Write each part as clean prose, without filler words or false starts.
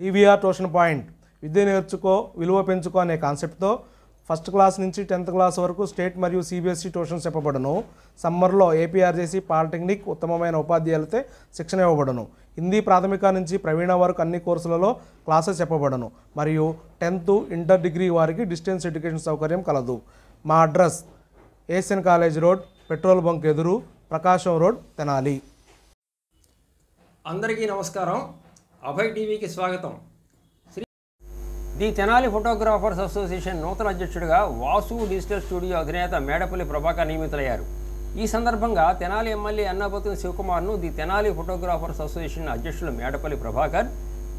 EVR tuition point విద్య నేర్చుకో విలువ పెంచుకో అనే కాన్సెప్ట్తో ఫస్ట్ క్లాస్ నుంచి 10th క్లాస్ వరకు స్టేట్ మరియు సిబిఎస్ఈ ట్యూషన్స్ చెప్పబడును. సమ్మర్లో ఏపీఆర్జేసీ పాలిటెక్నిక్ ఉత్తమమైన ఉపాధ్యాయులతో శిక్షణ ఇవ్వబడును. హిందీ ప్రాథమిక నుంచి ప్రవీణ వరకు అన్ని కోర్సులలో క్లాసెస్ చెప్పబడును మరియు 10th ఇంటర్ డిగ్రీ వారికి డిస్టెన్స్ ఎడ్యుకేషన్ సౌకర్యం కలదు. మా address Asian college road, petrol bunk ఎదురు, ప్రకాశం రోడ్, తెనాలి. అందరికీ నమస్కారం. అభయ్ టీవీకి స్వాగతం. ది తెనాలి ఫోటోగ్రాఫర్స్ అసోసియేషన్ నూతన అధ్యక్షుడిగా వాసు డిజిటల్ స్టూడియో అధినేత మేడపల్లి ప్రభాకర్ నియమితులయ్యారు. ఈ సందర్భంగా తెనాలి ఎమ్మెల్యే అన్నాబత్తుని శివకుమార్ను ది తెనాలి ఫోటోగ్రాఫర్స్ అసోసియేషన్ అధ్యక్షులు మేడపల్లి ప్రభాకర్,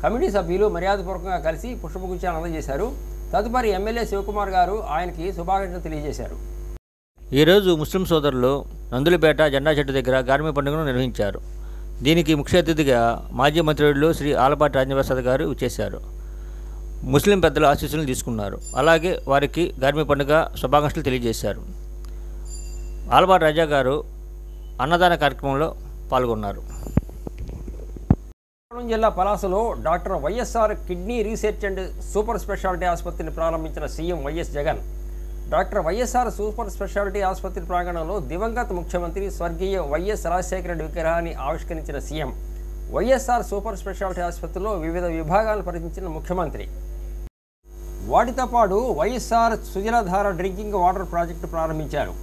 కమిటీ సభ్యులు మర్యాదపూర్వకంగా కలిసి పుష్పగుచ్చాలను అందజేశారు. తదుపరి ఎమ్మెల్యే శివకుమార్ గారు ఆయనకి శుభాకాంక్షలు తెలియజేశారు. ఈరోజు ముస్లిం సోదరులు నందులపేట జెండా చెట్టు దగ్గర గార్మి పండుగను నిర్వహించారు. దీనికి ముఖ్య అతిథిగా మాజీ మంత్రులు శ్రీ ఆలపాటి రాజప్రసాద్ గారు వచ్చేశారు. ముస్లిం పెద్దల ఆశీస్సులను తీసుకున్నారు. అలాగే వారికి గార్మి పండుగ శుభాకాంక్షలు తెలియజేశారు. ఆలపాటి రాజా గారు అన్నదాన కార్యక్రమంలో పాల్గొన్నారు. శ్రీకాకుళం జిల్లా పలాసలో doctor YSR kidney research and super speciality ఆసుపత్రిని ప్రారంభించిన CM YS Jagan. Doctor YSR super speciality ఆసుపత్రి ప్రాంగణంలో దివంగత ముఖ్యమంత్రి స్వర్గీయ వైఎస్ రాజశేఖర రెడ్డి విగ్రహాన్ని ఆవిష్కరించిన సీఎం. వైఎస్ఆర్ సూపర్ స్పెషాలిటీ ఆసుపత్రిలో వివిధ విభాగాలను పరిశీలించిన ముఖ్యమంత్రి. వాటితో పాటు YSR Sujaladhara drinking water project ప్రారంభించారు.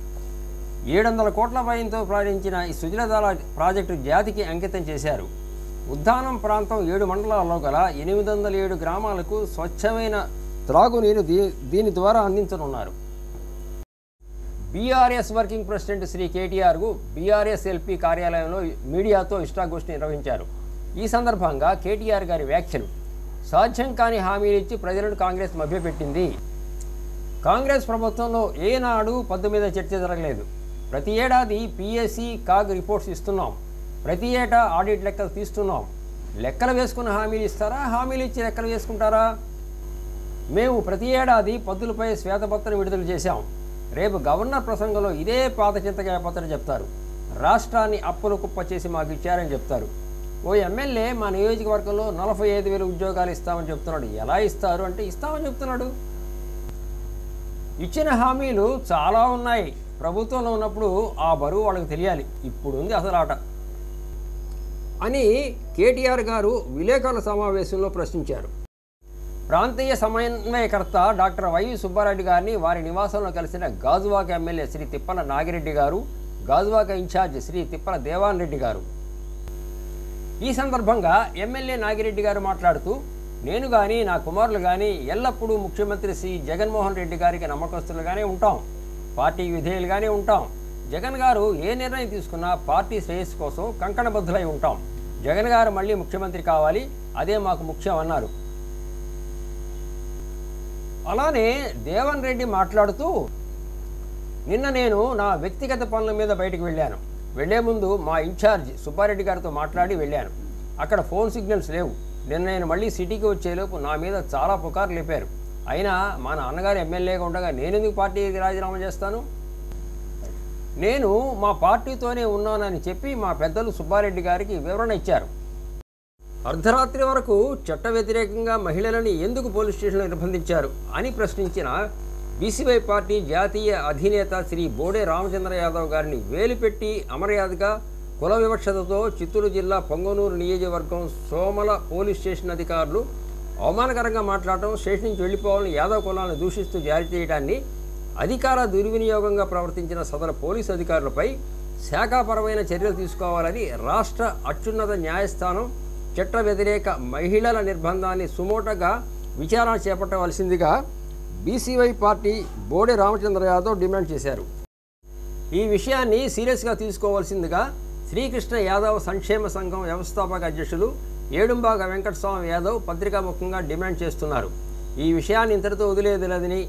700 కోట్ల వ్యయంతో ప్రారంభించిన ఈ సుజలధార ప్రాజెక్టు జాతికి అంకితం చేశారు. ఉద్దానం ప్రాంతం 7 మండలాల్లో గల 807 గ్రామాలకు స్వచ్ఛమైన త్రాగునీరు దీని ద్వారా అందించనున్నారు. బీఆర్ఎస్ వర్కింగ్ ప్రెసిడెంట్ శ్రీ కేటీఆర్కు బీఆర్ఎస్ ఎల్పీ కార్యాలయంలో మీడియాతో ఇష్టాగోష్ఠి నిర్వహించారు. ఈ సందర్భంగా కేటీఆర్ గారి వ్యాఖ్యలు: సాధ్యం కాని హామీలు ఇచ్చి ప్రజలను కాంగ్రెస్ మభ్యపెట్టింది. కాంగ్రెస్ ప్రభుత్వంలో ఏనాడు పద్దు మీద చర్చ జరగలేదు. ప్రతి ఏడాది పిఎస్సి కాగ్ రిపోర్ట్స్ ఇస్తున్నాం. ప్రతి ఏటా ఆడిట్ లెక్కలు తీస్తున్నాం. లెక్కలు వేసుకున్న హామీలు ఇస్తారా? హామీలు ఇచ్చి లెక్కలు వేసుకుంటారా? మేము ప్రతి ఏడాది పద్దులపై శ్వేతపత్రం విడుదల చేశాం. రేపు గవర్నర్ ప్రసంగంలో ఇదే పాత చింతకాయ పత్రం చెప్తారు. రాష్ట్రాన్ని అప్పుల కుప్ప చేసి మాకు ఇచ్చారని చెప్తారు. ఓ ఎమ్మెల్యే మా నియోజకవర్గంలో 45,000 ఉద్యోగాలు ఇస్తామని చెప్తున్నాడు. ఎలా ఇస్తారు అంటే ఇస్తామని చెప్తున్నాడు. ఇచ్చిన హామీలు చాలా ఉన్నాయి. ప్రభుత్వంలో ఉన్నప్పుడు ఆ బరువు వాళ్ళకి తెలియాలి. ఇప్పుడు ఉంది అసలు ఆట అని కేటీఆర్ గారు విలేకరుల సమావేశంలో ప్రశ్నించారు. ప్రాంతీయ సమన్వయకర్త డాక్టర్ వైవి సుబ్బారెడ్డి గారిని వారి నివాసంలో కలిసిన గాజువాక ఎమ్మెల్యే శ్రీ తిప్పల నాగిరెడ్డి గారు, గాజువాక ఇన్ఛార్జ్ శ్రీ తిప్పల దేవాన్ రెడ్డి గారు. ఈ సందర్భంగా ఎమ్మెల్యే నాగిరెడ్డి గారు మాట్లాడుతూ, నేను కానీ నా కుమారులు కానీ ఎల్లప్పుడూ ముఖ్యమంత్రి శ్రీ జగన్మోహన్ రెడ్డి గారికి నమ్మకస్తులుగానే ఉంటాం, పార్టీ విధేయులుగానే ఉంటాం. జగన్ గారు ఏ నిర్ణయం తీసుకున్నా పార్టీ శ్రేయస్సు కోసం కంకణబద్ధులై ఉంటాం. జగన్ గారు మళ్ళీ ముఖ్యమంత్రి కావాలి, అదే మాకు ముఖ్యం అన్నారు. అలానే దేవన్ రెడ్డి మాట్లాడుతూ, నిన్న నేను నా వ్యక్తిగత పనుల మీద బయటకు వెళ్ళాను. వెళ్లే ముందు మా ఇన్ఛార్జ్ సుబ్బారెడ్డి గారితో మాట్లాడి వెళ్ళాను. అక్కడ ఫోన్ సిగ్నల్స్ లేవు. నిన్న నేను మళ్ళీ సిటీకి వచ్చేలోపు నా మీద చాలా పుకార్లు లేపారు. అయినా మా నాన్నగారు ఎమ్మెల్యేగా ఉండగా నేనెందుకు పార్టీకి రాజీనామా చేస్తాను? నేను మా పార్టీతోనే ఉన్నానని చెప్పి మా పెద్దలు సుబ్బారెడ్డి గారికి వివరణ ఇచ్చారు. అర్ధరాత్రి వరకు చట్ట వ్యతిరేకంగా మహిళలని ఎందుకు పోలీస్ స్టేషన్లో నిర్బంధించారు అని ప్రశ్నించిన బీసీవై పార్టీ జాతీయ అధినేత శ్రీ బోడే రామచంద్ర యాదవ్ గారిని వేలుపెట్టి అమర్యాదగా కుల వివక్షతతో చిత్తూరు జిల్లా పొంగనూరు నియోజకవర్గం సోమల పోలీస్ స్టేషన్ అధికారులు అవమానకరంగా మాట్లాడటం, స్టేషన్ నుంచి వెళ్లిపోవాలని యాదవ్ కులాలను దూషిస్తూ జారీ చేయడాన్ని, అధికార దుర్వినియోగంగా ప్రవర్తించిన సదరు పోలీసు అధికారులపై శాఖాపరమైన చర్యలు తీసుకోవాలని రాష్ట్ర అత్యున్నత న్యాయస్థానం చట్ట వ్యతిరేక మహిళల నిర్బంధాన్ని సుమోటగా విచారణ చేపట్టవలసిందిగా BCY party Bode Ramachandra Yadav demand చేశారు. ఈ విషయాన్ని సీరియస్గా తీసుకోవాల్సిందిగా శ్రీకృష్ణ యాదవ్ సంక్షేమ సంఘం వ్యవస్థాపక అధ్యక్షులు ఏడుంబాగ వెంకటస్వామి యాదవ్ పత్రికాముఖంగా డిమాండ్ చేస్తున్నారు. ఈ విషయాన్ని ఇంతటితో వదిలేదని,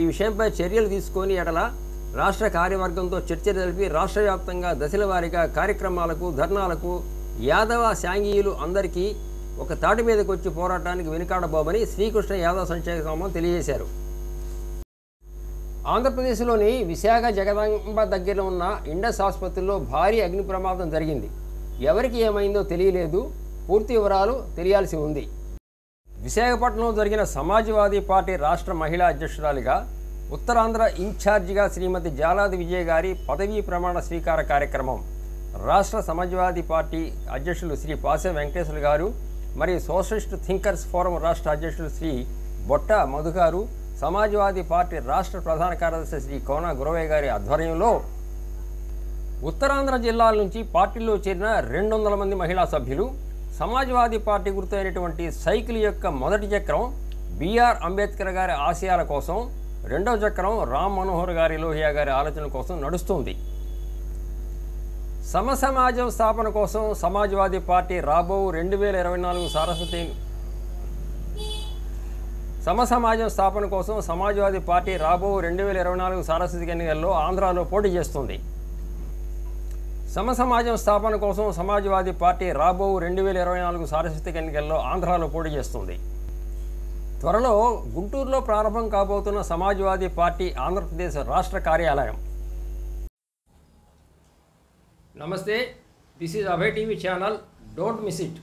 ఈ విషయంపై చర్యలు తీసుకొని ఎడల రాష్ట్ర కార్యవర్గంతో చర్చ జరిపి రాష్ట్ర వ్యాప్తంగా దశల వారీగా కార్యక్రమాలకు, ధర్నాలకు యాదవ శాంఘీయులు అందరికీ ఒక తాటి మీదకి వచ్చి పోరాటానికి వెనుకాడబోమని శ్రీకృష్ణ యాదవ్ సంక్షేమ సంఘం తెలియజేశారు. ఆంధ్రప్రదేశ్లోని విశాఖ జగదాంబ దగ్గర ఉన్న ఇండస్ ఆసుపత్రిలో భారీ అగ్ని ప్రమాదం జరిగింది. ఎవరికి ఏమైందో తెలియలేదు. పూర్తి వివరాలు తెలియాల్సి ఉంది. విశాఖపట్నంలో జరిగిన సమాజ్వాదీ పార్టీ రాష్ట్ర మహిళా అధ్యక్షురాలిగా ఉత్తరాంధ్ర ఇన్ఛార్జిగా శ్రీమతి జాలాది విజయ్ గారి పదవీ ప్రమాణ స్వీకార కార్యక్రమం రాష్ట్ర సమాజ్వాదీ పార్టీ అధ్యక్షులు శ్రీ పాసే వెంకటేశ్వర గారు మరియు సోషలిస్ట్ థింకర్స్ ఫోరం రాష్ట్ర అధ్యక్షులు శ్రీ బొట్ట మధు గారు, సమాజ్వాదీ పార్టీ రాష్ట్ర ప్రధాన కార్యదర్శి శ్రీ కోన గురవయ్య గారి ఆధ్వర్యంలో ఉత్తరాంధ్ర జిల్లాల నుంచి పార్టీలో చేరిన 200 మంది మహిళా సభ్యులు సమాజ్వాదీ పార్టీ గుర్తు అయినటువంటి సైకిల్ యొక్క మొదటి చక్రం బిఆర్ అంబేద్కర్ గారి ఆశయాల కోసం, రెండవ చక్రం రామ్ మనోహర్ గారి లోహియా గారి ఆలోచన కోసం నడుస్తుంది. సమసమాజం స్థాపన కోసం సమాజ్వాదీ పార్టీ రాబో 2024 సరస్వతి సమసమాజం స్థాపన కోసం సమాజ్వాదీ పార్టీ రాబో 2024 సారస్వతిక ఎన్నికల్లో ఆంధ్రాలో పోటీ చేస్తుంది. సమసమాజం స్థాపన కోసం సమాజ్వాదీ పార్టీ రాబో 2024 సారస్వతిక ఎన్నికల్లో ఆంధ్రాలో పోటీ చేస్తుంది. త్వరలో గుంటూరులో ప్రారంభం కాబోతున్న సమాజ్వాదీ పార్టీ ఆంధ్రప్రదేశ్ రాష్ట్ర కార్యాలయం. నమస్తే, this is Abhay TV channel. Don't miss it.